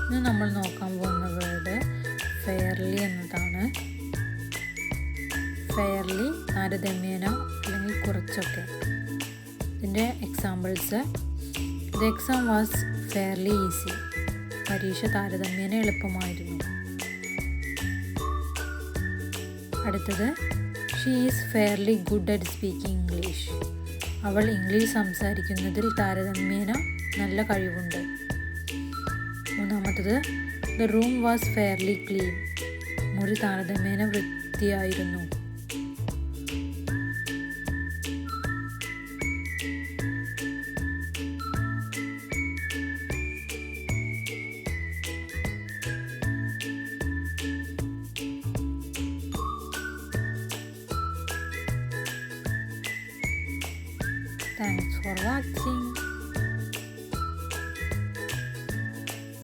ഇന്ന് നമ്മൾ നോക്കാൻ പോകുന്ന വേർഡ് ഫെയർലി എന്നതാണ്. ഫെയർലി താരതമ്യേന അല്ലെങ്കിൽ കുറച്ചൊക്കെ. ഇതിൻ്റെ examples: the exam was fairly easy. പരീക്ഷ താരതമ്യേന എളുപ്പമായിരുന്നു. അടുത്തത്, she is fairly good at speaking English. അവൾ ഇംഗ്ലീഷ് സംസാരിക്കുന്നതിൽ താരതമ്യേന നല്ല കഴിവുണ്ട്. മൂന്നാമത്തത്, the room was fairly clean. മുറി താരതമ്യേന വൃത്തിയായിരുന്നു. Thanks for watching.